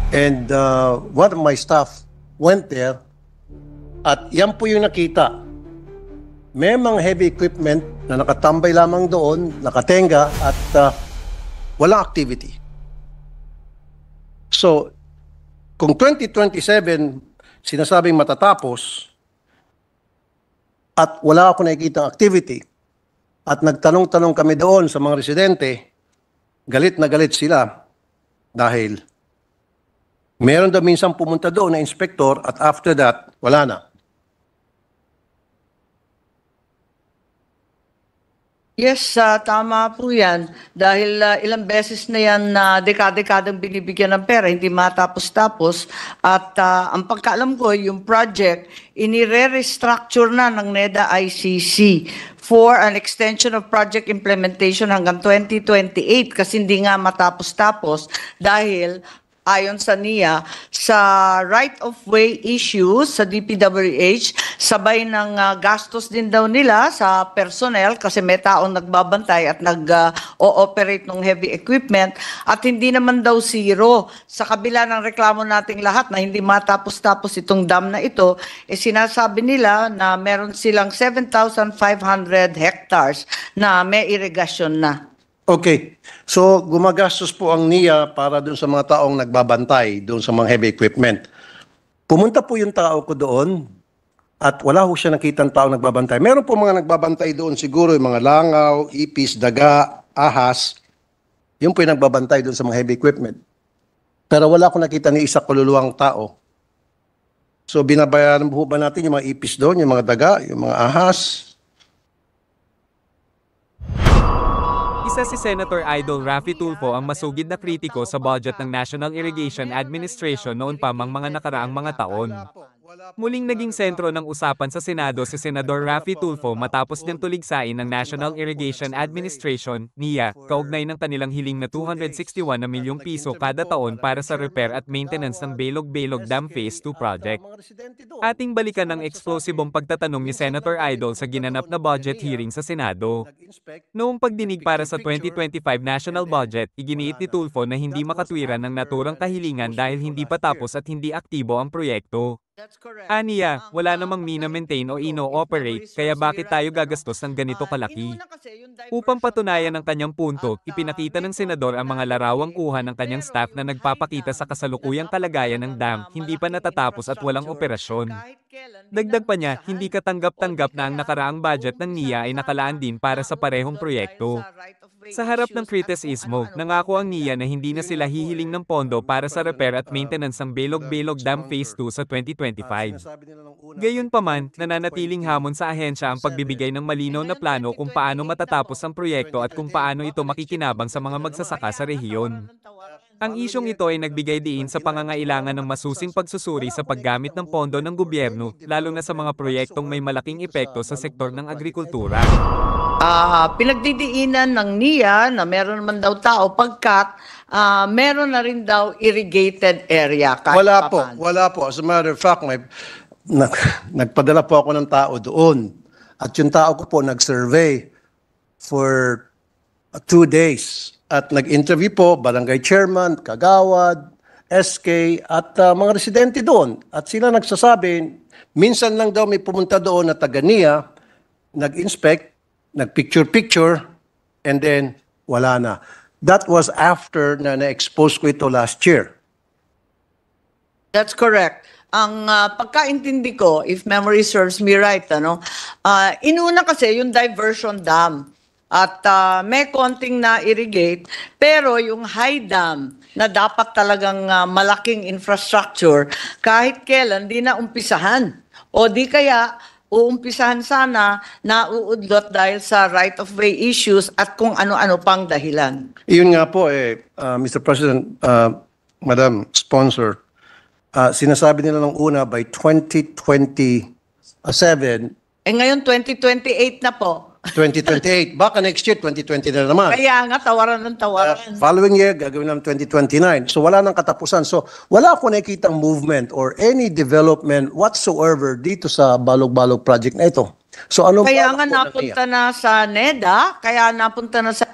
And one of my staff went there at yan po yung nakita. May mga heavy equipment na nakatambay lamang doon, nakatenga at walang activity. So, kung 2027 sinasabing matatapos at wala ako nakikita activity at nagtanong-tanong kami doon sa mga residente, galit na galit sila dahil meron daw minsan pumunta doon na inspector at after that, wala na. Yes, tama po yan. Dahil ilang beses na yan na dekada-dekadang binibigyan ng pera, hindi matapos-tapos. At ang pagkaalam ko, yung project, inire-restructure na ng NEDA ICC for an extension of project implementation hanggang 2028 kasi hindi nga matapos-tapos dahil ayon sa NIA, sa right-of-way issues sa DPWH, sabay ng gastos din daw nila sa personnel kasi may taong nagbabantay at nag-ooperate ng heavy equipment at hindi naman daw zero. Sa kabila ng reklamo nating lahat na hindi matapos-tapos itong dam na ito, sinasabi nila na meron silang 7,500 hectares na may irrigation na. Okay. So, gumagastos po ang NIA para doon sa mga taong nagbabantay doon sa mga heavy equipment. Pumunta po yung tao ko doon at wala ho siya nakitang taong nagbabantay. Meron po mga nagbabantay doon siguro yung mga langaw, ipis, daga, ahas. Yung po yung nagbabantay doon sa mga heavy equipment. Pero wala akong nakita ni isa kululuwang tao. So, binabayaran po ba natin yung mga ipis doon, yung mga daga, yung mga ahas? Isa si Senator Idol Raffy Tulfo ang masugid na kritiko sa budget ng National Irrigation Administration noon pa mang mga nakaraang mga taon. Muling naging sentro ng usapan sa Senado si Senador Raffy Tulfo matapos niyang tuligsain ng National Irrigation Administration, NIA, kaugnay ng kanilang hiling na 261 na milyong piso kada taon para sa repair at maintenance ng Belog-Belog Dam Phase 2 project. Ating balikan ang eksplosibong pagtatanong ni Senator Idol sa ginanap na budget hearing sa Senado. Noong pagdinig para sa 2025 national budget, iginiit ni Tulfo na hindi makatwiran ng naturang kahilingan dahil hindi pa tapos at hindi aktibo ang proyekto. Aniya, wala namang mina-maintain o ino-operate, kaya bakit tayo gagastos ng ganito kalaki? Upang patunayan ang kanyang punto, ipinakita ng senador ang mga larawang kuha ng kanyang staff na nagpapakita sa kasalukuyang kalagayan ng dam, hindi pa natatapos at walang operasyon. Dagdag pa niya, hindi katanggap-tanggap na ang nakaraang budget ng NIA ay nakalaan din para sa parehong proyekto. Sa harap ng kritisismo, nangako ang NIA na hindi na sila hihiling ng pondo para sa repair at maintenance ng Belog-Belog Dam Phase 2 sa 2025. Gayunpaman, nananatiling hamon sa ahensya ang pagbibigay ng malinaw na plano kung paano matatapos ang proyekto at kung paano ito makikinabang sa mga magsasaka sa rehiyon. Ang isyong ito ay nagbigay diin sa pangangailangan ng masusing pagsusuri sa paggamit ng pondo ng gobyerno, lalo na sa mga proyektong may malaking epekto sa sektor ng agrikultura. Pinagdidiinan ng NIA na meron naman daw tao pagkat meron na rin daw irrigated area. Wala po. As a matter of fact, nagpadala po ako ng tao doon. At yung tao ko po nag-survey for 2 days. At nag-interview po, barangay chairman, kagawad, SK, at mga residente doon. At sila nagsasabi, minsan lang daw may pumunta doon na taga-NIA, nag-inspect, nag-picture-picture, and then wala na. That was after na na-expose ko ito last year. That's correct. Ang pagkaintindi ko, if memory serves me right, inuna kasi yung diversion dam. At may konting na-irrigate, pero yung high dam na dapat talagang malaking infrastructure, kahit kailan di na umpisahan. O di kaya uumpisahan sana na uudlot dahil sa right-of-way issues at kung ano-ano pang dahilan. Iyon nga po, Mr. President, Madam Sponsor, sinasabi nila nung una by 2027. Ngayon 2028 na po. 2028. Baka next year, 2020 na naman. Kaya nga, tawaran ng tawaran. Following year, gagawin ng 2029. So wala nang katapusan. So wala akong nakikitang movement or any development whatsoever dito sa Balog-Balog project na ito. So ano kaya nga napunta na sa NEDA, kaya napunta na sa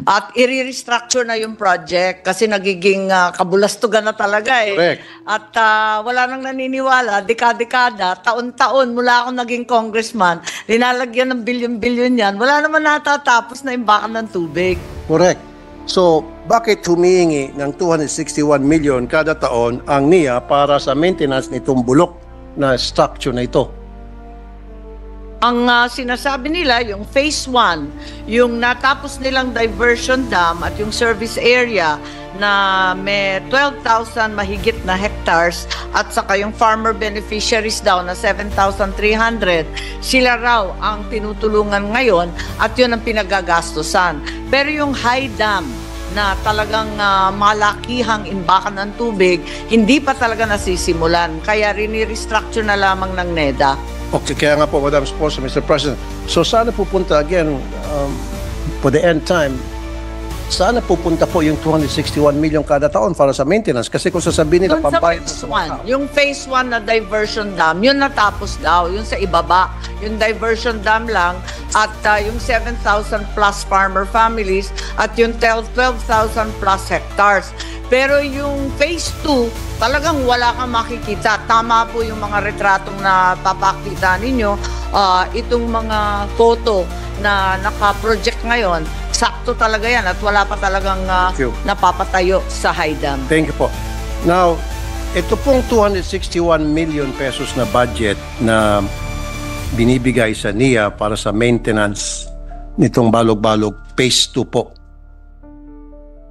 At i-restructure na yung project kasi nagiging kabulastugan na talaga eh. Correct. At wala nang naniniwala, dekada-dekada, taon-taon mula ako naging congressman, linalagyan ng bilyon-bilyon yan, wala naman natatapos na imbakan ng tubig. Correct. So, bakit humihingi ng 261 million kada taon ang NIA para sa maintenance nitong bulok na structure na ito? Ang sinasabi nila, yung phase 1, yung natapos nilang diversion dam at yung service area na may 12,000 mahigit na hectares at saka yung farmer beneficiaries daw na 7,300, sila raw ang tinutulungan ngayon at yun ang pinagagastusan. Pero yung high dam na talagang malakihang imbakan ng tubig, hindi pa talaga nasisimulan. Kaya rini-restructure na lamang ng NEDA. Okay, kaya nga po, Madam Sponsor, Mr. President. So, sana pupunta again, for the end time, sana pupunta po yung 261 million kada taon para sa maintenance. Kasi kung sasabihin nila, Doon sa pambayad phase 1, yung phase 1 na diversion dam, yun natapos daw, yun sa ibaba. Yung diversion dam lang at yung 7,000 plus farmer families at yung 12,000 plus hectares. Pero yung phase 2, talagang wala kang makikita. Tama po yung mga retratong na papakita ninyo. Itong mga photo na naka-project ngayon, sakto talaga yan at wala pa talagang napapatayo sa high dam. Thank you po. Now, ito pong 261 million pesos na budget na binibigay sa NIA para sa maintenance nitong Balog-Balog Phase 2 po.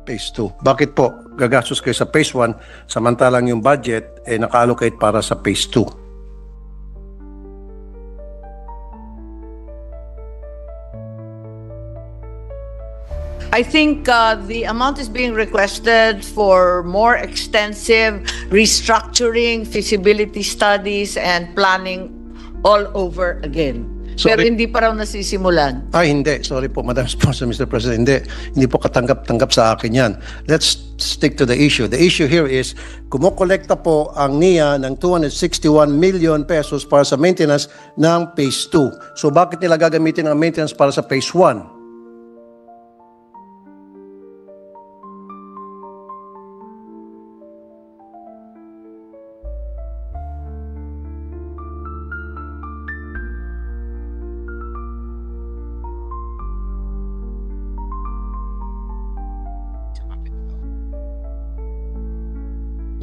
Phase 2. Bakit po gagastos kayo sa Phase 1 samantalang yung budget ay naka-allocate para sa Phase 2? I think the amount is being requested for more extensive restructuring, feasibility studies, and planning all over again. So, Pero hindi pa raw nasisimulan. Ay, hindi. Sorry po, Madam Sponsor, Mr. President. Hindi po katanggap-tanggap sa akin yan. Let's stick to the issue. The issue here is, kumukolekta po ang NIA ng 261 million pesos para sa maintenance ng Phase 2. So, bakit nila gagamitin ang maintenance para sa Phase 1?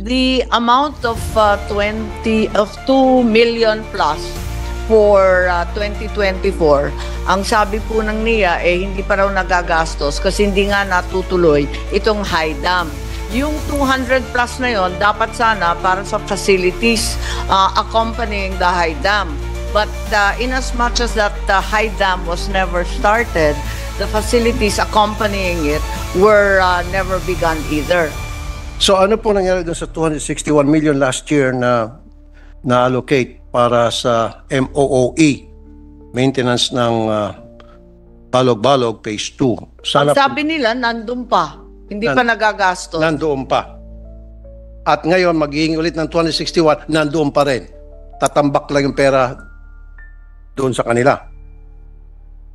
The amount of 2 million plus for 2024, ang sabi po ng NIA hindi pa raw nagagastos kasi hindi nga natutuloy itong high dam. Yung 200 plus na yon dapat sana para sa facilities accompanying the high dam. But in as much as that high dam was never started, the facilities accompanying it were never begun either. So ano po nangyari doon sa 261 million last year na na-allocate para sa MOOE, maintenance ng Balog-Balog Phase 2? Ang sabi nila, nandun pa. Hindi pa nagagastos. Nandoon pa. At ngayon, maghihingi ulit ng 261, nandoon pa rin. Tatambak lang yung pera doon sa kanila.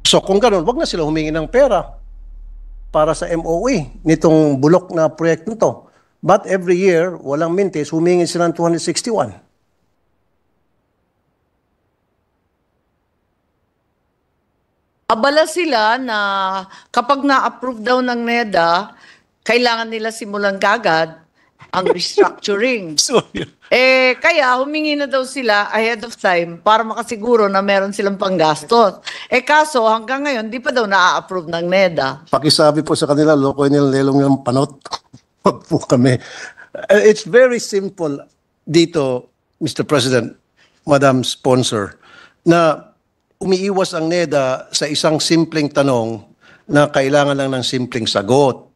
So kung ganoon, wag na sila humingi ng pera para sa MOE nitong bulok na proyekto nito. But every year, walang mintis, humingi sila ng 261. Abala sila na kapag na-approve daw ng NEDA, kailangan nila simulan kagad ang restructuring. Kaya humingi na daw sila ahead of time para makasiguro na meron silang panggastos. Kaso hanggang ngayon, di pa daw na-approve ng NEDA. Pakisabi po sa kanila, loko nila lelong yung panot. Wag po kami. It's very simple dito, Mr. President, Madam Sponsor, na umiiwas ang NEDA sa isang simpleng tanong na kailangan lang ng simpleng sagot.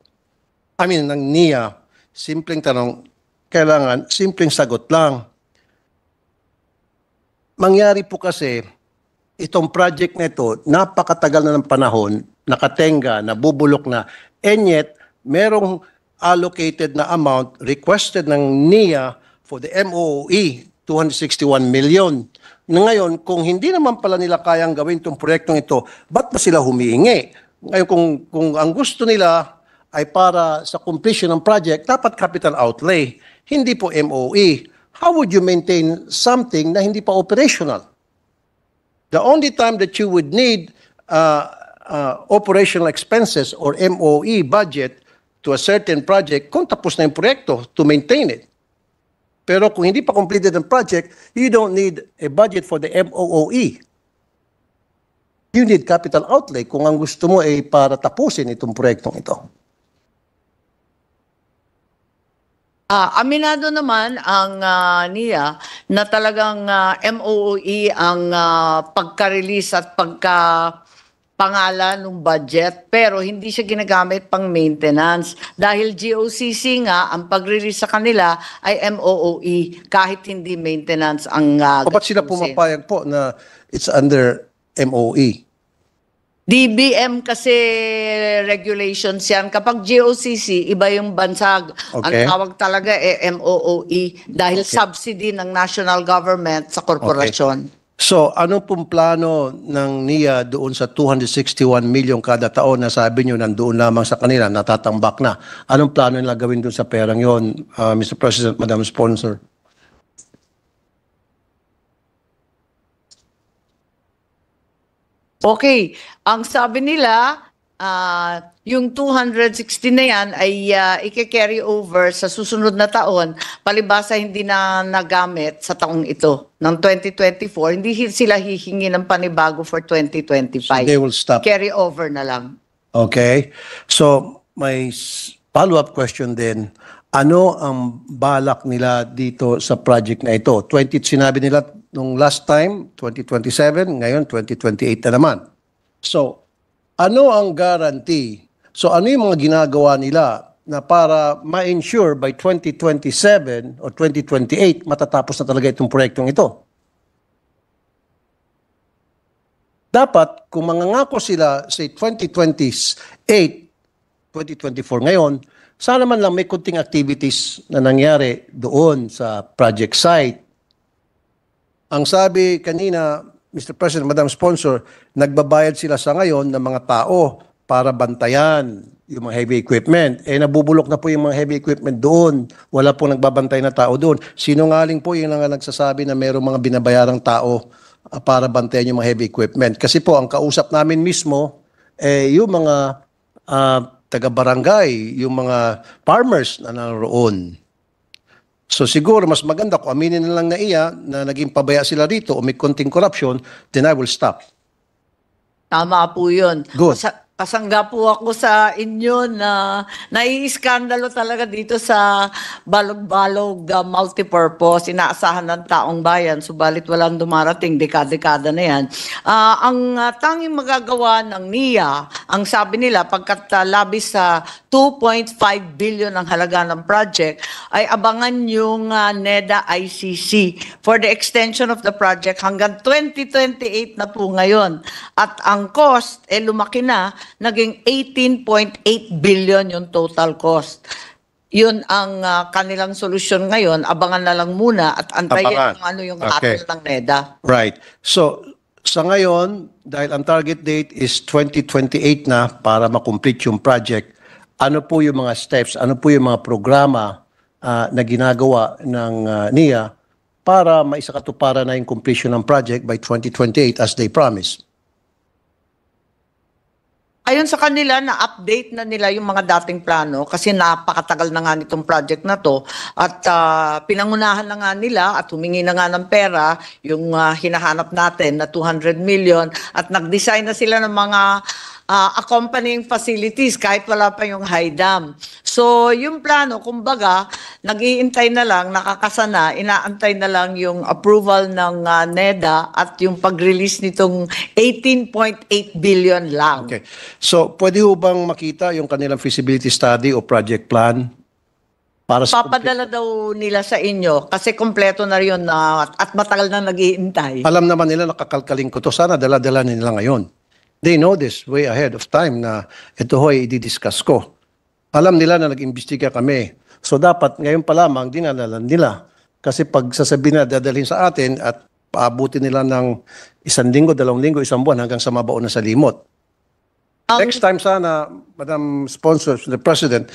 Ng NIA, simpleng tanong, kailangan simpleng sagot lang. Mangyari po kasi, itong project na ito, napakatagal na ng panahon, nakatenga, nabubulok na, and yet, merong allocated na amount requested ng NIA for the MOOE, 261 million. Ngayon, kung hindi naman pala nila kayang gawin itong proyektong ito, ba't ba sila humihingi? Ngayon, kung ang gusto nila ay para sa completion ng project, dapat capital outlay, hindi po MOE. How would you maintain something na hindi pa operational? The only time that you would need operational expenses or MOE budget to a certain project kung tapos na yung proyekto to maintain it. Pero kung hindi pa completed ang project, you don't need a budget for the MOOE. You need capital outlay kung ang gusto mo ay para tapusin itong proyektong ito. Aminado naman ang NIA na talagang MOOE ang pagka-release at pagka-pangalan ng budget, pero hindi siya ginagamit pang maintenance. Dahil GOCC nga, ang pag-release sa kanila ay MOOE kahit hindi maintenance ang O ba't sila gastusin. pumapayag po na it's under MOE? DBM kasi regulations yan. Kapag GOCC, iba yung bansag. Okay. Ang tawag talaga MOOE dahil subsidy ng national government sa korporasyon. So, ano pong plano ng NIA doon sa 261 million kada taon na sabi nyo nandoon lamang sa kanila, natatambak na? Anong plano nila gawin doon sa perang yon, Mr. President, Madam Sponsor? Okay, ang sabi nila, yung 260 na yan ay i-carry over sa susunod na taon, palibasa hindi na nagamit sa taong ito ng 2024, hindi sila hihingi ng panibago for 2025. So they will stop. Carry over na lang. Okay. So, may follow-up question din. Ano ang balak nila dito sa project na ito? Sinabi nila nung last time, 2027, ngayon 2028 na naman. So, ano ang guarantee? So, ano yung mga ginagawa nila na para ma-ensure by 2027 or 2028 matatapos na talaga itong proyektong ito? Dapat, kung mangangako sila sa 2028, 2024 ngayon, sana man lang may kunting activities na nangyari doon sa project site. Ang sabi kanina, Mr. President, Madam Sponsor, nagbabayad sila sa ngayon ng mga tao para bantayan yung mga heavy equipment. Eh, nabubulok na po yung mga heavy equipment doon. Wala po nagbabantay na tao doon. Sinungaling po yung nagsasabi na mayroong mga binabayarang tao para bantayan yung mga heavy equipment. Kasi po, ang kausap namin mismo, yung mga taga-barangay, yung mga farmers na naroon. So siguro mas maganda kung aminin na lang na na naging pabaya sila rito o may konting corruption, then I will stop. Tama po yun. Good. Kasangga po ako sa inyo na naiiskandalo talaga dito sa balog-balog multipurpose. Inaasahan ng taong bayan, subalit walang dumarating, dekada-dekada na yan. Ang tanging magagawa ng NIA, ang sabi nila, pagkat labis sa 2.5 billion ang halaga ng project, ay abangan yung NEDA ICC for the extension of the project hanggang 2028 na po ngayon. At ang cost, lumaki na, naging 18.8 billion yung total cost. Yun ang kanilang solusyon ngayon. Abangan na lang muna at antayin kung ano yung hatol ng NEDA. Right. So, sa ngayon, dahil ang target date is 2028 na para makomplete yung project, ano po yung mga steps, ano po yung mga programa na ginagawa ng NIA para maisakatuparan na yung completion ng project by 2028 as they promised? Ayon sa kanila, na-update na nila yung mga dating plano kasi napakatagal na nga nitong project na to at pinangunahan na nga nila at humingi na nga ng pera yung hinahanap natin na 200 million at nag-design na sila ng mga accompanying facilities kahit wala pa yung high dam. So yung plano, kumbaga, nag-iintay na lang, nakakasana, inaantay na lang yung approval ng NEDA at yung pag-release nitong 18.8 billion lang. Okay. So, pwede ho bang makita yung kanilang feasibility study o project plan? Para sa Papadala daw nila sa inyo kasi kompleto na yun at matagal na nag-iintay. alam naman nila, nakakalkaling ko to. Sana dala-dala nila ngayon. They know this way ahead of time na ito ho'y i-discuss ko. Alam nila na nag-imbestiga kami. So dapat ngayon pa lamang dinadala nila. Kasi pag sasabihin na dadalhin sa atin at paabutin nila ng 1 linggo, 2 linggo, 1 buwan hanggang sa mabaon na sa limot. Next time sana, Madam Sponsor, the President,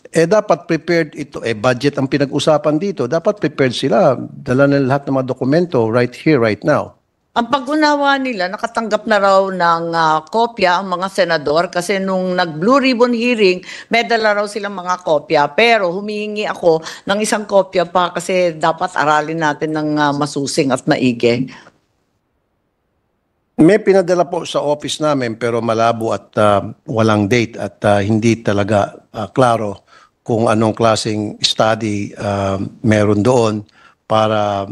dapat prepared ito. Budget ang pinag-usapan dito. Dapat prepared sila. Dala na lahat ng mga dokumento right here, right now. Ang pag-unawa nila, nakatanggap na raw ng kopya ang mga senador kasi nung nag-Blue Ribbon hearing, may dala raw silang mga kopya. Pero humihingi ako ng isang kopya pa kasi dapat aralin natin ng masusing at maigi. May pinadala po sa office namin pero malabo at walang date at hindi talaga klaro kung anong klaseng study meron doon para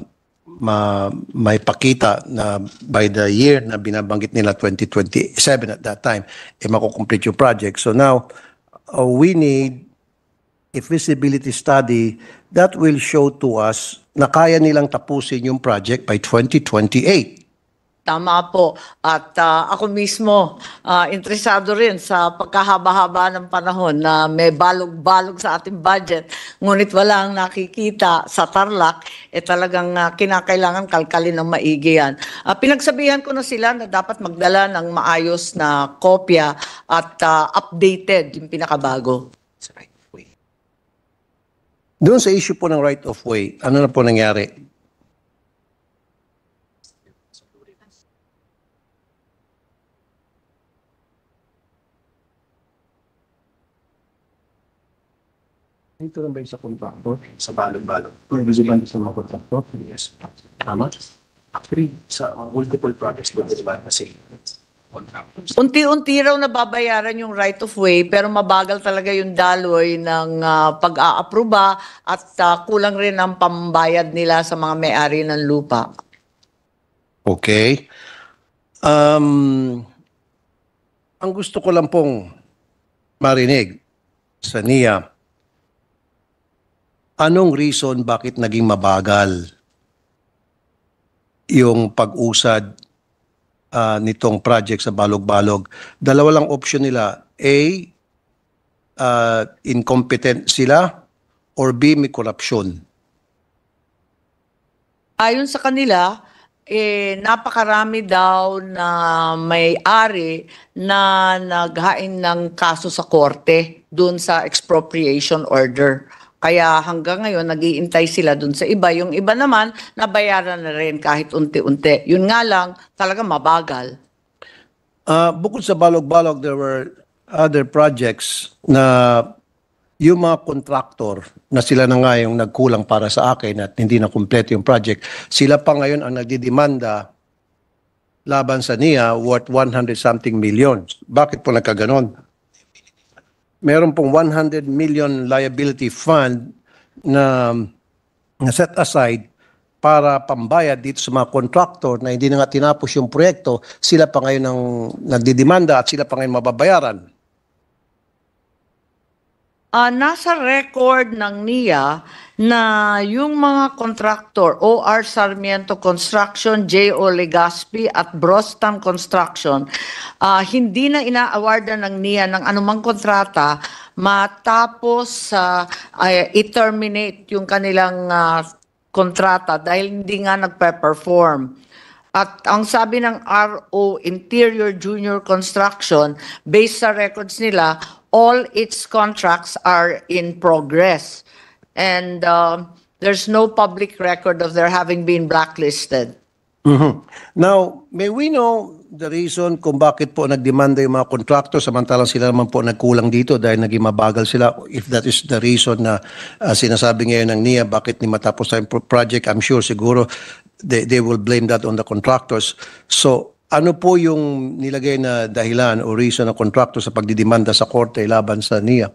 may pakita na by the year na binabanggit nila 2027 at that time, makukomplete yung project. So now, we need a feasibility study that will show to us na kaya nilang tapusin yung project by 2028. Tama po. At ako mismo, interesado rin sa pagkahaba-haba ng panahon na may balog-balog sa ating budget. Ngunit wala ang nakikita sa Tarlac, talagang kinakailangan kalkalin ng maigi yan. Pinagsabihan ko na sila na dapat magdala ng maayos na kopya at updated yung pinakabago. Doon sa issue po ng right of way, ano na po nangyari? Ito lang ba yung sa kontraktor? Sa balog-balog? Or visible sa mga kontraktor? Yes. Tama? Actually, sa multiple projects po ba kasi contractors? Unti-unti raw nababayaran yung right of way pero mabagal talaga yung daloy ng pag-aaproba at kulang rin ang pambayad nila sa mga may-ari ng lupa. Okay. Ang gusto ko lang pong marinig sa NIA, anong reason bakit naging mabagal yung pag-usad nitong project sa Balog-Balog? Dalawa lang option nila. A, incompetent sila, or B, may corruption. Ayon sa kanila, napakarami daw na may-ari na naghain ng kaso sa korte dun sa expropriation order. Kaya hanggang ngayon, nag-iintay sila dun sa iba. Yung iba naman, nabayaran na rin kahit unti-unti. Yun nga lang, talaga mabagal. Bukod sa Balog-Balog, there were other projects na yung mga contractor na sila na nga yung nagkulang para sa akin at hindi na kumpleto yung project, sila pa ngayon ang nagdidemanda laban sa NIA worth 100-something million. Bakit po nagkaganon? Meron pong 100 million liability fund na set aside para pambayad dito sa mga contractor na hindi na nga tinapos yung proyekto, sila pa ngayon ang nagdidemanda at sila pa ngayon mababayaran. Nasa record ng NIA na yung mga contractor, OR Sarmiento Construction, J.O. Legaspi at Brostam Construction, hindi na ina-awardan ng NIA ng anumang kontrata matapos i-terminate yung kanilang kontrata dahil hindi nga nagpe-perform. At ang sabi ng RO Interior Junior Construction, based sa records nila, all its contracts are in progress. And there's no public record of their having been blacklisted. Now, may we know the reason kung bakit po nagdemanda yung mga contractor samantalang sila naman po nagkulang dito dahil naging mabagal sila? If that is the reason na sinasabi ngayon ng NIA bakit ni matapos tayong project, I'm sure siguro they will blame that on the contractors. So, ano po yung nilagay na dahilan o reason ng contractor sa pagdidemanda sa korte laban sa NIA?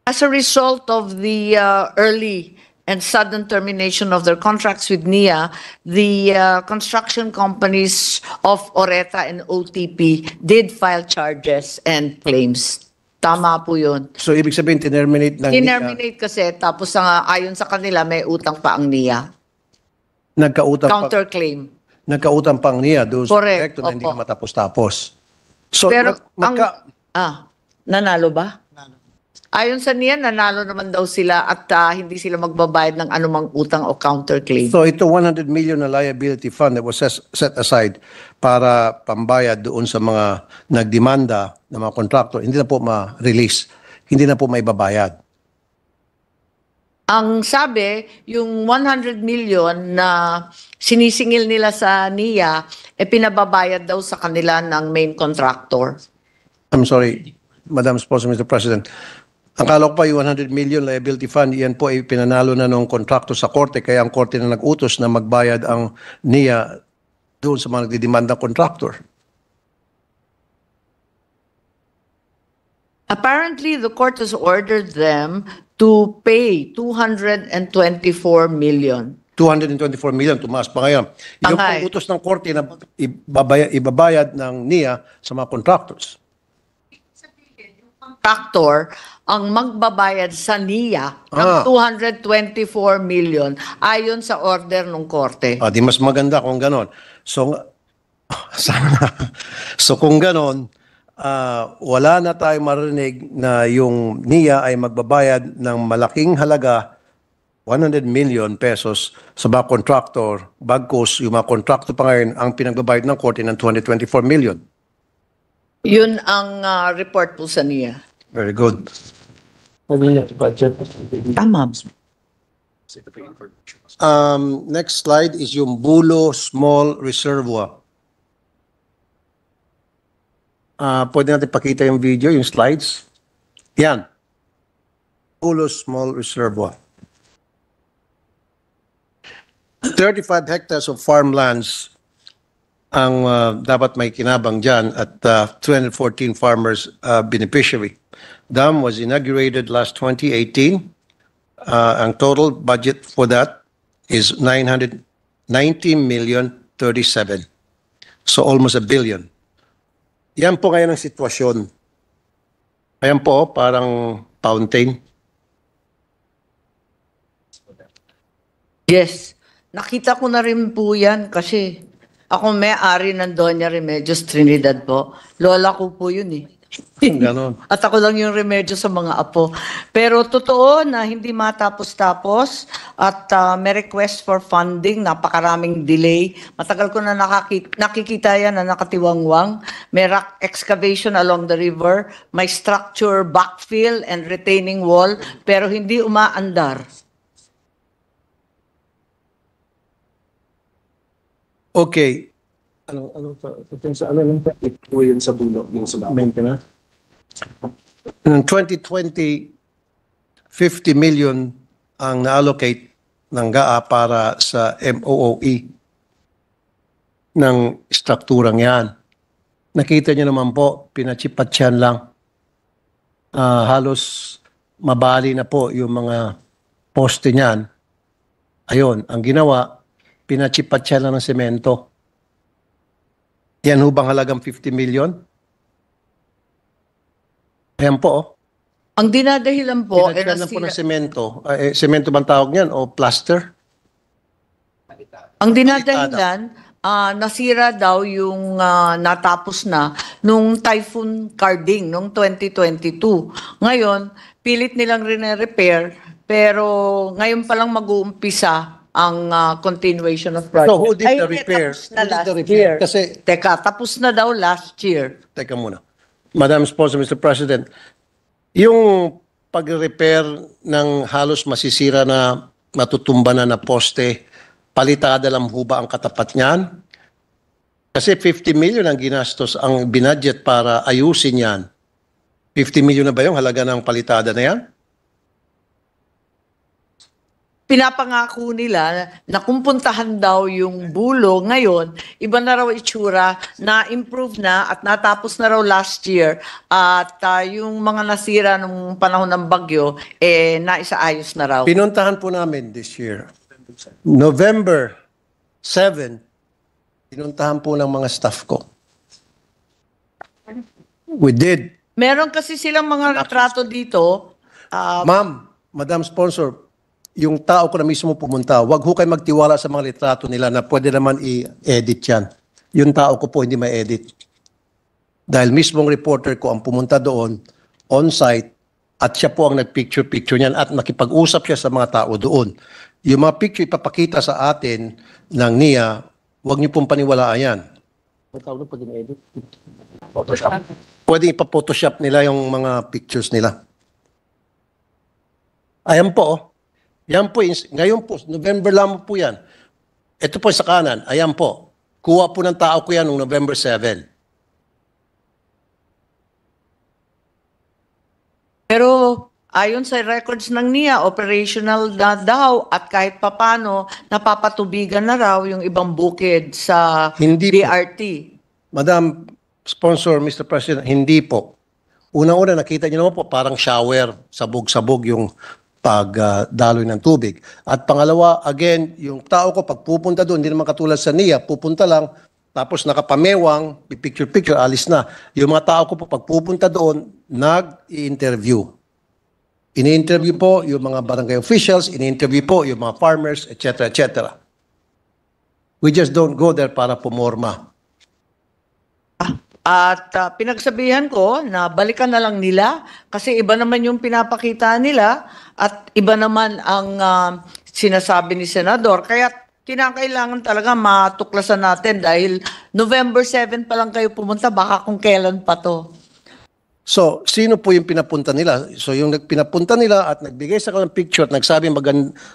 As a result of the early and sudden termination of their contracts with NIA, the construction companies of Oreta and OTP did file charges and claims. Tama po yun. So, ibig sabihin, tinerminate ng Tinerminate kasi, tapos ayon sa kanila, may utang pa ang NIA. Counterclaim. Nagkautang pang NIA doon sa Correct, proyekto na hindi opo. ka matapos-tapos. So, Pero nanalo ba? Ayon sa niya, nanalo naman daw sila at hindi sila magbabayad ng anumang utang o counterclaim. So ito 100 million na liability fund that was set aside para pambayad doon sa mga nagdemanda ng mga contractor, hindi na po ma-release, hindi na po maibabayad. Ang sabi, yung 100 million na sinisingil nila sa NIA, pinababayad daw sa kanila ng main contractor. I'm sorry, Madam Sponsor, Mr. President. Ang kala ko pa yung 100 million liability fund, yan po ay pinanalo na ng kontrakto sa korte, kaya ang korte na nag-utos na magbayad ang NIA doon sa mga nagdidemandang contractor. Apparently, the court has ordered them to pay 224 million. 224 million, tumaas pa ngayon. Yung Tangay. utos ng korte na ibabayad ng NIA sa mga contractors. Contractor ang magbabayad sa NIA ng 224 million ayon sa order ng korte. Di mas maganda kung ganon. So, sana. So kung ganon, wala na tayong marinig na yung NIA ay magbabayad ng malaking halaga 100 million pesos sa mga contractor, bagkus yung mga contractor pa ngayon ang pinagbabayad ng korte ng 224 million. Yun ang report po sa NIA. Very good. Tama. Next slide is yung Bulo Small Reservoir. Pwede natin pakita yung video, yung slides. Yan. Bulo Small Reservoir. 35 hectares of farmlands ang dapat may kinabang dyan at 214 farmers beneficiary. Dam was inaugurated last 2018. Ang total budget for that is 990 million 37. So almost a billion. Yan po ngayon ang sitwasyon. Ayan po, parang fountain. Yes. Nakita ko na rin po yan kasi ako may-ari ng Doña Remedios Trinidad po. Lola ko po yun eh. Ganon. At ako lang yung remedyo sa mga apo. Pero totoo na hindi matapos-tapos at may request for funding, napakaraming delay. Matagal ko na nakikita yan na nakatiwangwang. May rock excavation along the river, may structure backfill and retaining wall, pero hindi umaandar. Okay. Yun sa bulo, yung sa maintenance. Noong 2020, 50 million ang na-allocate ng GAA para sa MOOE ng strukturang yan. Nakita niyo naman po, pinachipat-yan lang. Halos mabali na po yung mga poste niyan. Ayun, ang ginawa, pinachipat-yan lang ng semento. Yan ho bang halagang 50 million? Ayan po, oh. Ang dinadahilan po, Pinagyan lang po ng semento. Semento bang tawag niyan o plaster? ang dinadahilan, nasira daw yung natapos na nung Typhoon Carding noong 2022. Ngayon, pilit nilang rin-repair, pero ngayon pa lang mag-uumpisa ang continuation of project. So who did Ay, the hindi, repair? tapos na Who did last the repair? year. Kasi, Teka, tapos na daw last year. teka muna. Madam Sponsor, Mr. President, yung pag-repair ng halos masisira na matutumba na poste, palitada lang ho ba ang katapat niyan? Kasi 50 million ang ginastos, ang binudget para ayusin yan. 50 million na ba yung halaga ng palitada na yan? Pinapangako nila na kung puntahan daw yung bulo ngayon, iba na raw itsura, na-improve na at natapos na raw last year at yung mga nasira nung panahon ng bagyo, naisaayos na raw. Pinuntahan po namin this year. November 7, pinuntahan po ng mga staff ko. We did. Meron kasi silang mga retrato dito. Ma'am, Madam Sponsor, yung tao ko na mismo pumunta, wag ho kayo magtiwala sa mga litrato nila na pwede naman i-edit yan. Yung tao ko po hindi ma-edit. Dahil mismong reporter ko ang pumunta doon, on-site, At siya po ang nag-picture-picture niyan at nakipag-usap siya sa mga tao doon. Yung mga picture ipapakita sa atin ng NIA, huwag niyo pong paniwalaan yan. Pwede ipa-photoshop nila yung mga pictures nila. Ayan po. Oh. Yan po. Ngayon po, November lang po yan. Ito po sa kanan. Ayan po. Kuha po ng tao ko yan noong November 7. Pero ayon sa records ng NIA, operational na daw at kahit papano napapatubigan na raw yung ibang bukid sa Hindi po. DRT. Madam Sponsor, Mr. President, hindi po. Unang-una, nakita niyo naman po, parang shower, sabog-sabog yung pagdaloy ng tubig. At pangalawa, again, yung tao ko, pag pupunta doon, hindi naman katulad sa NIA, pupunta lang, tapos nakapamewang, picture-picture, alis na. Yung mga tao ko po, pag pupunta doon, nag-i-interview. Ini-interview po yung mga barangay officials, ini-interview po yung mga farmers, etc., etc. We just don't go there para pumorma. At pinagsabihan ko na balikan na lang nila kasi iba naman yung pinapakita nila at iba naman ang sinasabi ni Senador. Kaya kinakailangan talaga matuklasan natin dahil November 7 pa lang kayo pumunta, baka kung kailan pa to. So, sino po yung pinapunta nila? So, yung pinapunta nila at nagbigay sa kanilang picture at nagsabi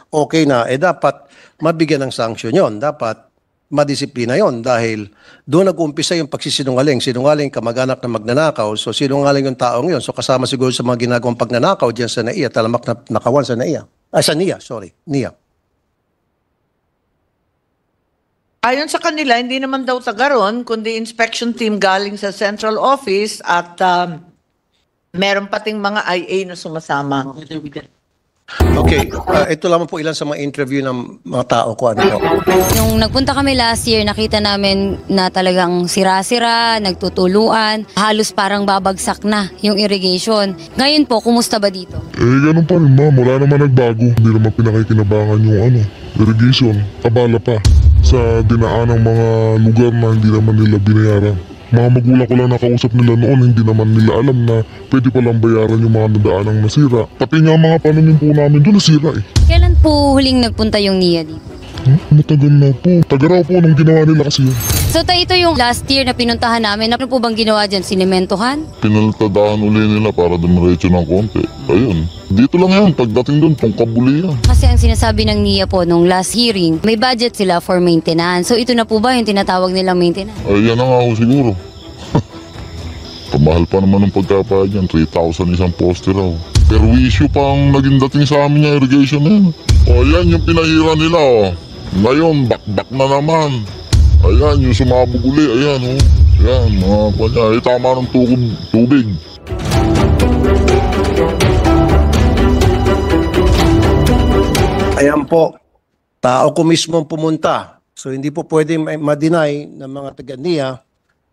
okay na, dapat mabigyan ng sanction yon. Dapat madisiplina yon dahil doon nag-uumpisa yung pagsisinungaling. Sinungaling, kamag-anak na magnanakaw. So, sinungaling yung taong yun. So, kasama siguro sa mga ginagawang pagnanakaw diyan sa NAIA, talamak na nakawan sa NAIA. Sa NIA, sorry. NIA. Ayon sa kanila, hindi naman daw tagaron, kundi inspection team galing sa central office at meron pating mga IA na sumasama. Okay, ito lamang po ilan sa mga interview ng mga tao ko. Ano po? Nung nagpunta kami last year, nakita namin na talagang sira-sira, nagtutuluan, halos parang babagsak na yung irrigation. Ngayon po, kumusta ba dito? Ganun pa rin ma'am, wala naman nagbago. Hindi naman pinakikinabangan yung irrigation. Abala pa sa dinaan ng mga lugar na hindi naman nila binayaran. Mga magulang ko lang nakausap nila noon, hindi naman nila alam na pwede palang bayaran yung mga nadaanang nasira. Pati nga mga pananim po namin doon nasira eh. Kailan po huling nagpunta yung NIA dito? Matagal na po. Tagaraw po nung ginawa nila kasi yun. So ito yung last year na pinuntahan namin. Ano po bang ginawa dyan? Sinementohan? Pinalitadaan uli nila para dumiretso ng konti. Ayun. Dito lang yan. Pagdating doon, pangkabuli yan. Kasi ang sinasabi ng NIA po nung last hearing, may budget sila for maintenance. So ito na po ba yung tinatawag nilang maintenance? Ay, yan na nga ako siguro. Pamahal pa naman ng pagkapahal yan. 3,000 isang poste raw. Pero issue pa ang naging dating sa amin yung irrigation na yan. O yan yung pinahira nila o. Ngayon, bakbak na naman. Ayan, yung sumabog uli. Ayan o. Ayan, mga kanya. Tama ng tubig. Ayan po, tao ko mismo ang pumunta. So hindi po pwede ma-deny ng mga taga-NIA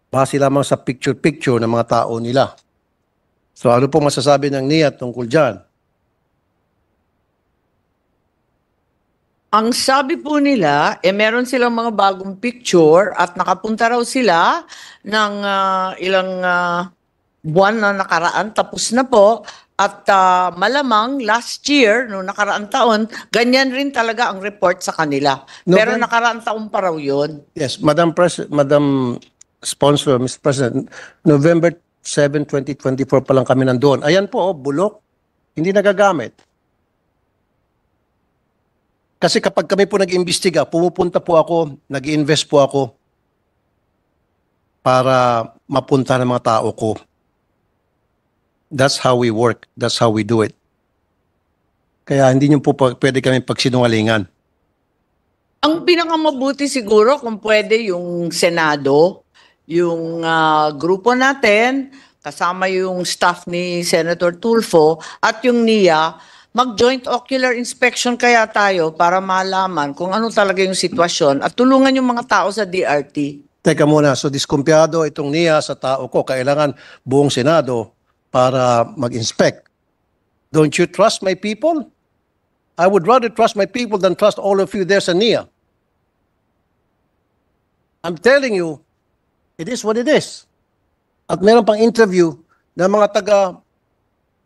base lamang sa picture-picture ng mga tao nila. So ano po masasabi ng NIA tungkol dyan? Ang sabi po nila, meron silang mga bagong picture at nakapunta raw sila ng ilang buwan na nakaraan, tapos na po. At malamang last year, no nakaraang taon, ganyan rin talaga ang report sa kanila. Pero nakaraang taon pa raw yun. Yes, Madam Sponsor, Mr. President, November 7, 2024 pa lang kami nandoon. Ayan po, bulok, hindi nagagamit. Kasi kapag kami po nag-imbestiga, pumupunta po ako, nag-invest po ako para mapunta ng mga tao ko. That's how we work. That's how we do it. Kaya hindi nyo po pwede kami pagsinungalingan. Ang pinakamabuti siguro kung pwede yung Senado, yung grupo natin, kasama yung staff ni Senator Tulfo at yung NIA, mag-joint ocular inspection kaya tayo para malaman kung ano talaga yung sitwasyon at tulungan yung mga tao sa DRT. Teka muna, so diskumpiyado itong NIA sa tao ko, kailangan buong Senado para mag-inspect. Don't you trust my people? I would rather trust my people than trust all of you there sa NIA. I'm telling you, it is what it is. At meron pang interview ng mga taga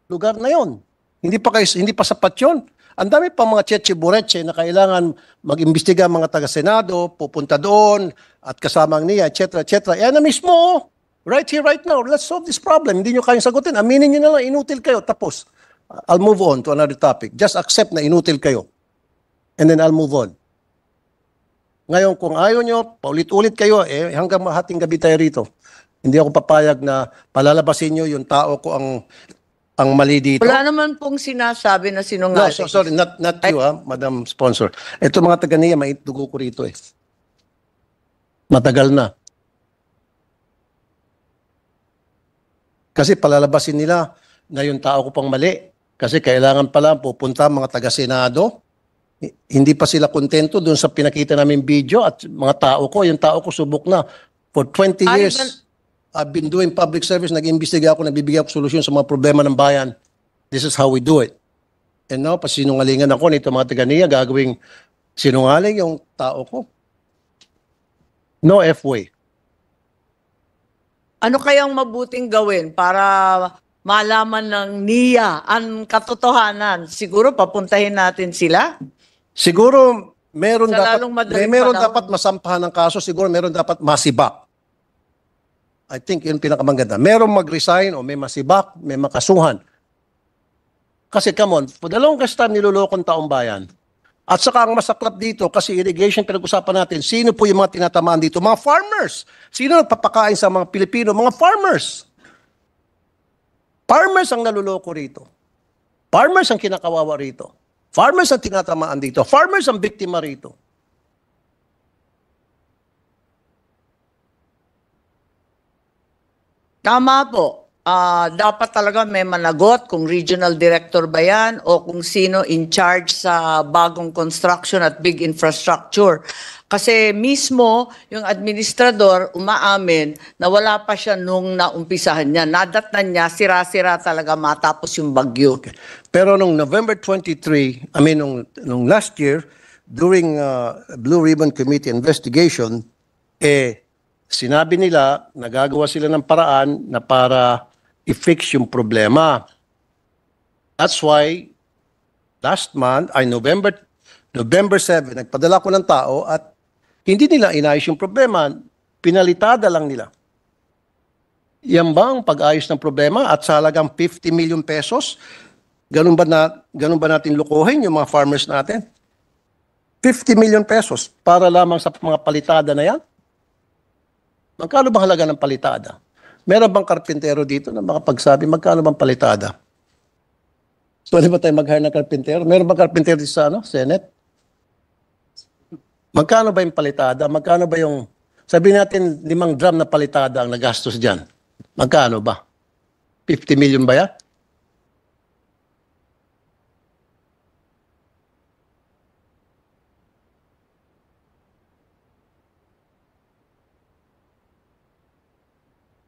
lugar na yon. Hindi pa sapat yon. Ang dami pa mga cheche-bureche na kailangan mag-imbestiga mga taga-Senado, pupunta doon at kasama ang NIA, etc. etc. Yan na mismo, oh. Right here, right now. Let's solve this problem. Hindi nyo kayang sagutin. Aminin nyo na lang, inutil kayo. Tapos, I'll move on to another topic. Just accept na inutil kayo. And then I'll move on. Ngayon, kung ayaw nyo, paulit-ulit kayo, hanggang mahating gabi tayo rito. Hindi ako papayag na palalabasin nyo yung tao ko ang mali dito. Wala naman pong sinasabi na No, sinungaling. sorry, not you, Madam Sponsor. Ito mga taga-NIA, maitugo ko rito eh. Matagal na. Kasi palalabasin nila na yung tao ko pang mali. Kasi kailangan pala pupunta mga taga-Senado. Hindi pa sila kontento doon sa pinakita namin video at mga tao ko, yung tao ko subok na. For 20 years, I've been doing public service, nag-imbestiga ako, nagbibigay ako solusyon sa mga problema ng bayan. This is how we do it. And now, pasinungalingan ako nito mga taga-NIA, gagawing sinungaling yung tao ko. No F-way. Ano kayang mabuting gawin para malaman ng NIA ang katotohanan? Siguro papuntahin natin sila? Siguro, meron Sa lalong madaling panahon. dapat masampahan ng kaso, siguro meron dapat masibak. I think yun pinakamaganda. Merong mag-resign o may masibak, may makasuhan. Kasi come on, for the longest time nilolokong taong bayan. At saka ang masaklap dito, kasi irrigation pinag-usapan natin, sino po yung mga tinatamaan dito? Mga farmers. Sino nagpapakain sa mga Pilipino? Mga farmers. Farmers ang naluloko rito. Farmers ang kinakawawa rito. Farmers ang tinatamaan dito. Farmers ang biktima rito. Tama po. Dapat talaga may managot kung regional director ba yan o kung sino in charge sa bagong construction at big infrastructure. Kasi mismo yung administrador umaamin na wala pa siya nung naumpisahan niya. Nadatnan niya, sira-sira talaga matapos yung bagyo. Pero nung November 23, nung last year, during Blue Ribbon Committee investigation, sinabi nila, nagagawa sila ng paraan na para i-fix yung problema. That's why last month, November 7, nagpadala ko ng tao at hindi nila inayos yung problema. Pinalitada lang nila. Yan ba ang pag-ayos ng problema at sa halagang 50 million pesos? Ganun ba natin lukuhin yung mga farmers natin? 50 million pesos para lamang sa mga palitada na yan? Magkano bang halaga ng palitada? Meron bang karpintero dito na makapagsabi, magkano bang palitada? Pwede ba tayo mag-hire ng karpintero? Meron bang karpintero dito sa Senate? Magkano ba yung palitada? Magkano ba yung, sabihin natin, 5 drum na palitada ang nagastos dyan? Magkano ba? 50 million ba yan?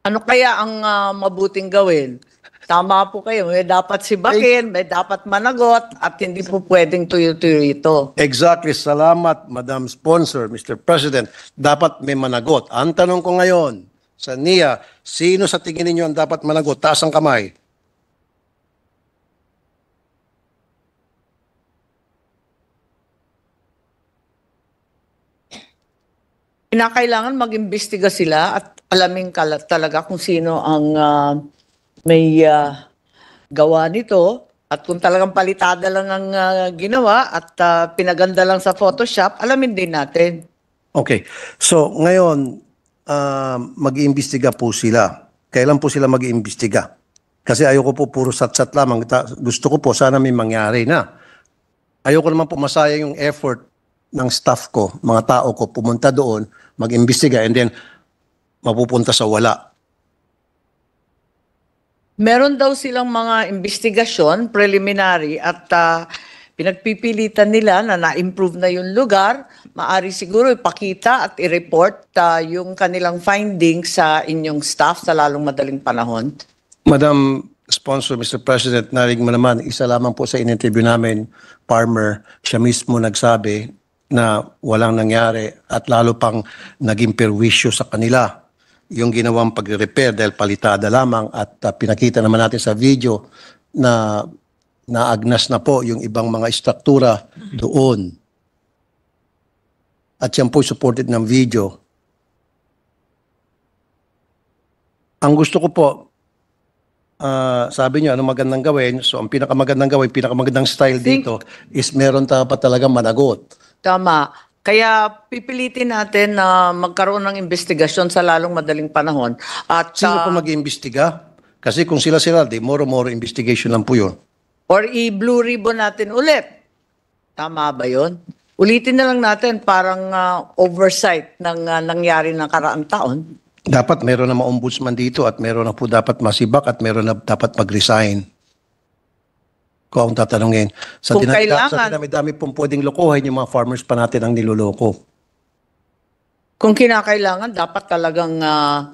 Ano kaya ang mabuting gawin? Tama po kayo. May dapat sibakin, may dapat managot, at hindi po pwedeng tuyo-tuyo ito. Exactly. Salamat, Madam Sponsor, Mr. President. Dapat may managot. Ang tanong ko ngayon sa NIA, sino sa tingin ninyo ang dapat managot? Taas ang kamay. Kinakailangan mag-imbestiga sila at alamin talaga kung sino ang may gawa nito. At kung talagang palitada lang ang ginawa at pinaganda lang sa Photoshop, alamin din natin. Okay. So, ngayon, mag-iimbestiga po sila. Kailan po sila mag-iimbestiga? Kasi ayoko po puro sat-sat lamang. Gusto ko po sana may mangyari na. Ayoko naman po masayang yung effort ng staff ko, mga tao ko, pumunta doon, mag-imbestiga, and then mapupunta sa wala. Meron daw silang mga investigasyon, preliminary, at pinagpipilitan nila na na-improve na yung lugar. Maari siguro ipakita at i-report yung kanilang findings sa inyong staff sa lalong madaling panahon. Madam Sponsor, Mr. President, narinig mo naman, isa lamang po sa in-interview namin, farmer, siya mismo nagsabi na walang nangyari at lalo pang naging perwisyo sa kanila yung ginawang pag-repair dahil palitada lamang at pinakita naman natin sa video na naagnas na po yung ibang mga istruktura doon. At yan po supported ng video. Ang gusto ko po, sabi niyo, ano magandang gawin? So, ang pinakamagandang gawin, pinakamagandang style dito is meron pa talaga managot. Tama. Kaya pipilitin natin na magkaroon ng investigasyon sa lalong madaling panahon. At Sino po mag-iimbestiga? Kasi kung sila-sila, di more investigation lang po yun. or i-blue ribbon natin ulit. Tama ba 'yon? Ulitin na lang natin parang oversight ng nangyari ng karaang taon. Dapat meron na ma-ombudsman dito at meron na po dapat masibak at meron na dapat mag-resign. Kung tatanungin. Sa Kung kailangan. dinami-dami pong pwedeng lokohin, yung mga farmers pa natin ang niloloko. Kung kinakailangan, dapat talagang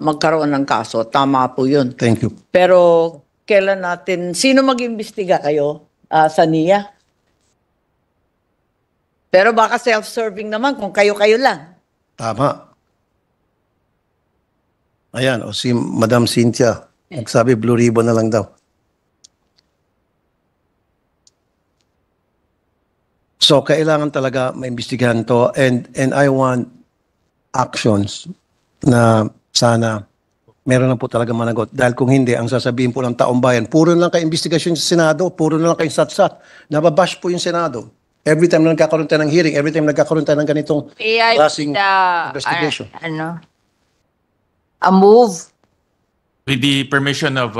magkaroon ng kaso. Tama po yun. Thank you. Pero kailan natin, sino mag-imbestiga kayo sa NIA? Pero baka self-serving naman kung kayo-kayo lang. Tama. Ayan, o si Madam Cynthia, nagsabi blue ribbon na lang daw. So, kailangan talaga maimbestigahan to and I want actions na sana meron na po talaga managot. Dahil kung hindi, ang sasabihin po ng taong bayan, puro na lang kayo investigasyon sa Senado, puro na lang kayo satsat. Nababash po yung Senado. Every time na nagkakaroon tayo ng hearing, every time nagkakaroon tayo ng ganitong klaseng investigation. A move. With the permission of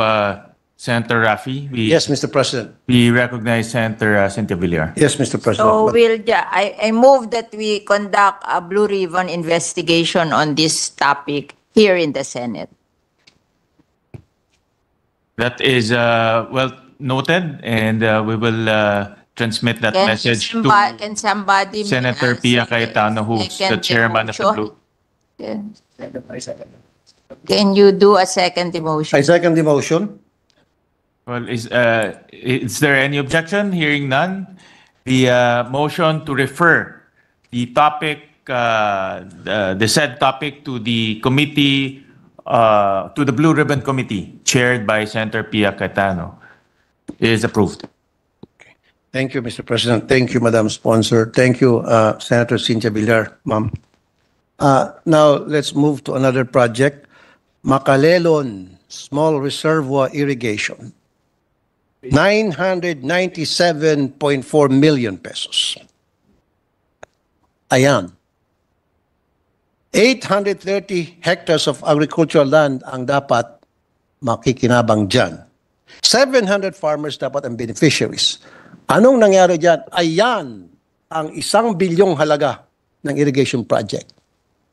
Senator Rafi, Yes, Mr. President. we recognize Senator Cynthia Villar. Yes, Mr. President. So But- I move that we conduct a Blue Ribbon investigation on this topic here in the Senate. That is well noted, and we will transmit that message to Can somebody Senator Pia Cayetano, who's the second chairman of the motion? Blue. Can you do a second I motion? second the motion. Well, is there any objection? Hearing none, the motion to refer the topic, the said topic to the committee, to the Blue Ribbon Committee, chaired by Senator Pia Cayetano, is approved. Thank you, Mr. President. Thank you, Madam Sponsor. Thank you, Senator Cynthia Villar, ma'am. Now, let's move to another project. Makalelon Small Reservoir Irrigation. 997.4 million pesos. Ayan. 830 hectares of agricultural land ang dapat makikinabang dyan. 700 farmers dapat ang beneficiaries. Anong nangyari dyan? Ayan ang 1 bilyong halaga ng irrigation project.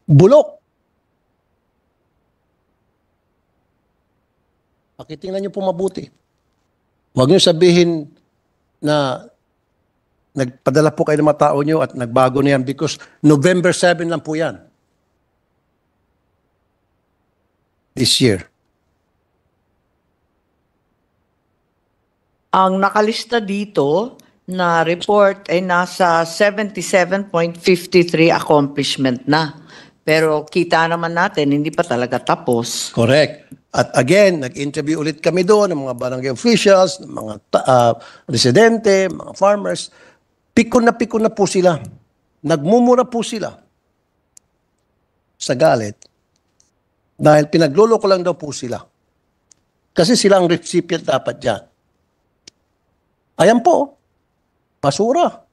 Bulok. Pakitingnan niyo po mabuti. Huwag niyo sabihin na nagpadala po kayo ng mga tao niyo at nagbago na yan because November 7 lang po yan. This year. Ang nakalista dito na report ay nasa 77.53 accomplishment na. Pero kita naman natin, hindi pa talaga tapos. Correct. At again, nag-interview ulit kami doon ng mga barangay officials, ng mga residente, mga farmers. Pikon na po sila. Nagmumura po sila sa galit. Dahil pinagloloko lang daw po sila. Kasi sila ang recipient dapat dyan. Ayan po. Basura.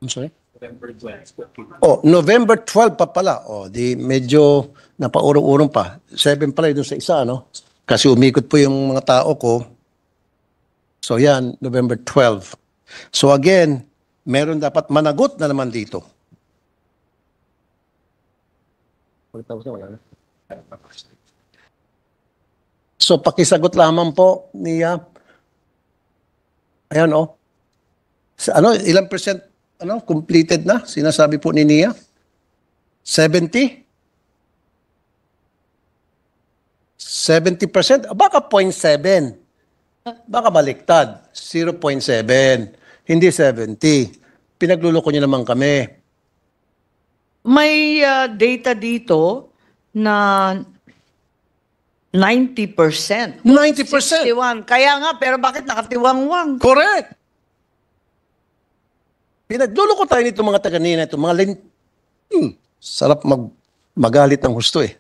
I'm sorry? Oh, November 12 pa pala. Oh, di medyo napaurong-urong pa. 7 pala doon sa isa, no? Kasi umikot po yung mga tao ko. So yan, November 12. So again, meron dapat managot na naman dito. So pakisagot lamang po niya. Ayan oh. Ilang percent completed na? Sinasabi po ni Nia? 70? 70%? Baka 0.7. Baka baliktad. 0.7. Hindi 70. Pinagluloko niyo naman kami. May data dito na 90%. 90%. 61. Kaya nga, pero bakit nakatiwangwang? Correct. Pinagluloko tayo nito mga taga-nina, ito mga sarap magalit ng husto eh.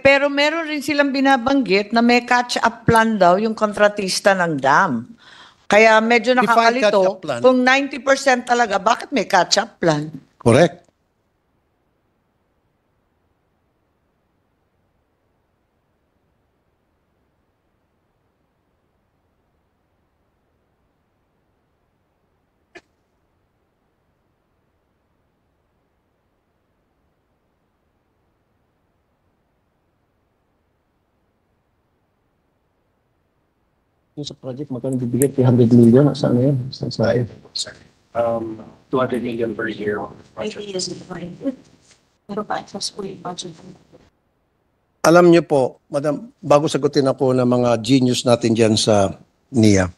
Pero meron rin silang binabanggit na may catch-up plan daw yung kontratista ng dam. Kaya medyo Define nakakalito, catch-up plan. kung 90% talaga, bakit may catch-up plan? Correct. Yung sa project, magkano bibigyan? 300 million? Saan na yun? Saan sa 200 million per year. Alam niyo po, Madam, bago sagutin ako ng mga genius natin dyan sa NIA,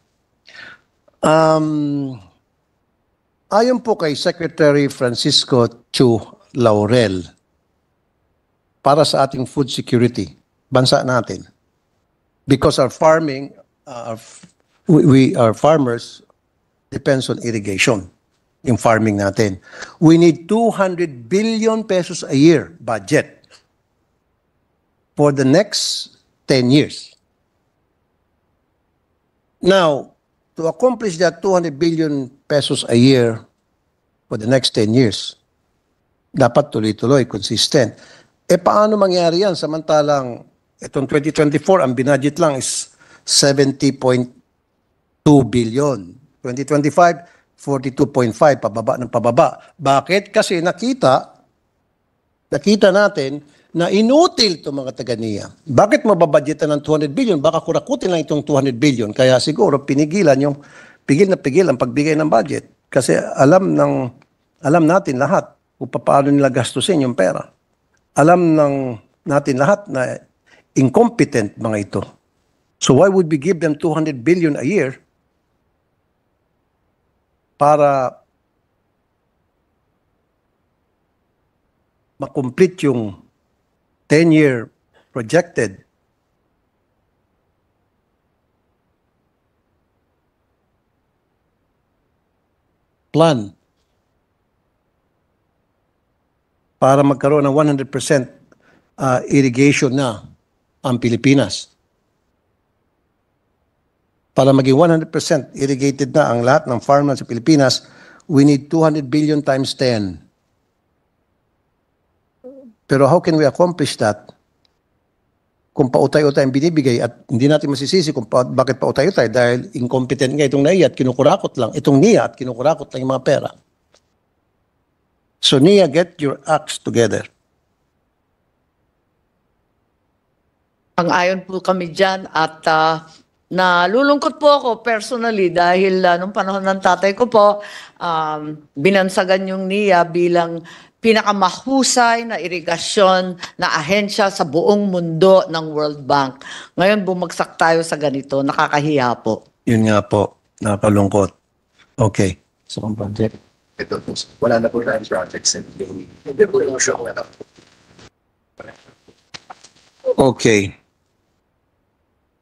ayon po kay Secretary Francisco Chu Laurel, para sa ating food security, bansa natin, because our farming, our farmers depends on irrigation, yung farming natin. We need 200 billion pesos a year budget for the next 10 years. Now, to accomplish that 200 billion pesos a year for the next 10 years, dapat tuloy-tuloy, consistent. Paano mangyari yan? Samantalang, itong 2024, ang binudget lang is 70.2 billion. 2025, 42.5, pababa ng pababa. Bakit? Kasi nakita natin na inutil itong mga taga-NIA. Bakit mababudgetan ng 200 billion? Baka kurakutin lang itong 200 billion. Kaya siguro pigil ang pagbigay ng budget. Kasi alam natin lahat kung paano nila gastusin yung pera. Alam natin lahat na incompetent mga ito. So why would we give them 200 billion a year para makomplete yung 10-year projected plan para magkaroon ng 100% irrigation na ang Pilipinas. Para maging 100% irrigated na ang lahat ng farmland sa Pilipinas, we need 200 billion times 10. Pero how can we accomplish that kung pautay-utay ang binibigay at hindi natin masisisi kung bakit pautay-utay dahil incompetent nga itong NIA at kinukurakot lang, itong NIA at kinukurakot lang yung mga pera. So NIA, get your acts together. Ang ayon po kami dyan at nalulungkot po ako personally dahil nung panahon ng tatay ko po, binansagan yung NIA bilang pinakamahusay na irigasyon na ahensya sa buong mundo ng World Bank. Ngayon bumagsak tayo sa ganito, nakakahiya po. Yun nga po, nakakalungkot. Okay. sa project? Ito po, wala na po tayong projects. Hindi po yung show na. Okay.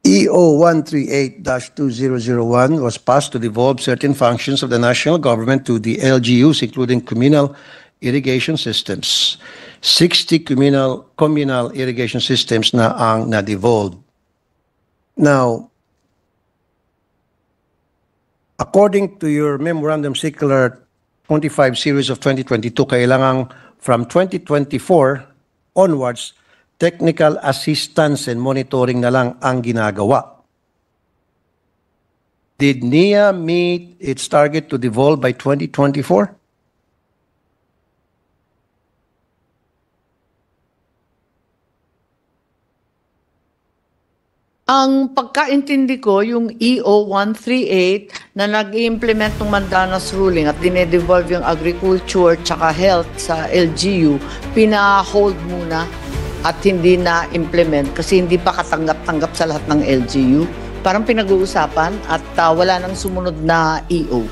EO 138-2001 was passed to devolve certain functions of the national government to the LGUs, including communal irrigation systems. 60 communal irrigation systems na ang na-devolve. Now, according to your Memorandum Circular 25 Series of 2022, kailangan from 2024 onwards, technical assistance and monitoring na lang ang ginagawa. Did NIA meet its target to devolve by 2024? Ang pagkaintindi ko, yung EO 138 na nag-i-implement ng Mandanas ruling at dinedevolve yung agriculture tsaka health sa LGU, pina-hold muna at hindi na-implement kasi hindi pa katanggap-tanggap sa lahat ng LGU. Parang pinag-uusapan at wala nang sumunod na EO.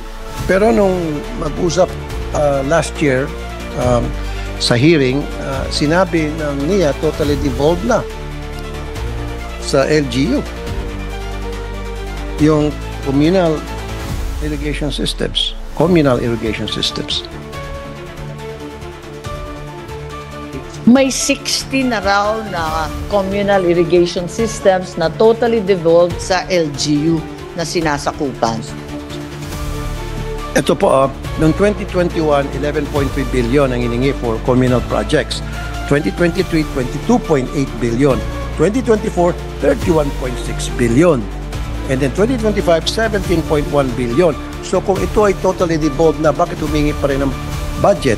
Pero nung mag-usap last year, sa hearing, sinabi ng NIA totally devolved na sa LGU. Yung communal irrigation systems. May 60 na raw na communal irrigation systems na totally devolved sa LGU na sinasakupan. Ito po, noong 2021, 11.3 billion ang hiningi for communal projects. 2023, 22.8 billion. 2024, 31.6 billion. And then 2025, 17.1 billion. So kung ito ay totally devolved na, bakit humingi pa rin ng budget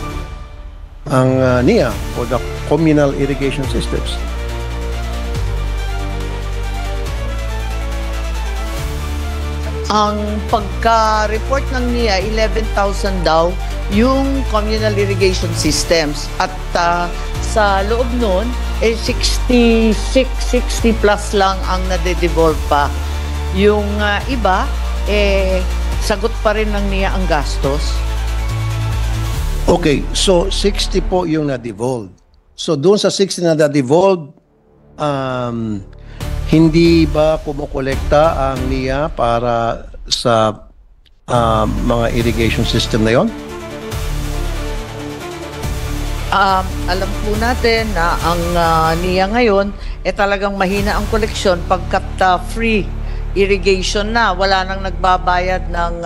ang NIA for the communal irrigation systems? Ang pagka-report ng NIA, 11,000 daw yung communal irrigation systems. At sa loob nun, 60 plus lang ang nade-devolve pa. Yung iba, sagot pa rin ng NIA ang gastos. Okay, so 60 po yung na-devolve. So doon sa 60 na na-devolve, hindi ba kumukolekta ang NIA para sa mga irrigation system na yon? Alam po natin na ang NIA ngayon talagang mahina ang koleksyon pagkat free irrigation na. Wala nang nagbabayad ng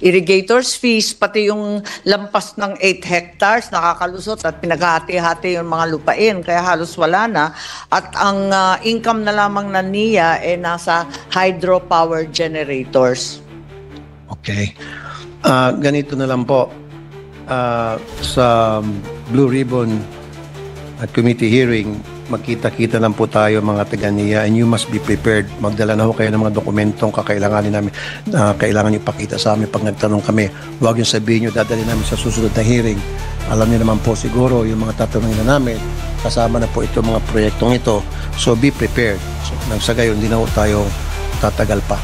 irrigators fees, pati yung lampas ng 8 hectares nakakalusot at pinaghati-hati yung mga lupain, kaya halos wala na. At ang income na lamang ng NIA nasa hydropower generators. Okay. Ganito na lang po. Sa Blue Ribbon at committee hearing, magkita-kita lang po tayo mga taga-NIA, and you must be prepared. Magdala na ho kayo ng mga dokumentong kakailanganin namin, kailangan nyo ipakita sa amin pag nagtanong kami. Huwag yung sabihin nyo, dadali namin sa susunod na hearing. Alam niyo naman po siguro yung mga tatanungin na namin, kasama na po ito mga proyektong ito. So be prepared. So, nang sa gayon, hindi na ho tayo tatagal pa.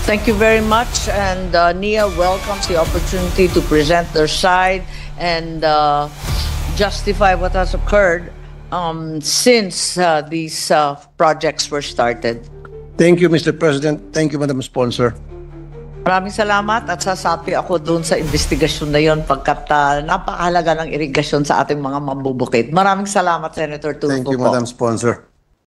Thank you very much, and NIA welcomes the opportunity to present their side and justify what has occurred since these projects were started. Thank you, Mr. President. Thank you, Madam Sponsor. Maraming salamat at sasapi ako doon sa investigasyon na yon pagkat napakahalaga ng irigasyon sa ating mga mambubukid. Maraming salamat, Senator Tulfo. Thank you, Madam Sponsor.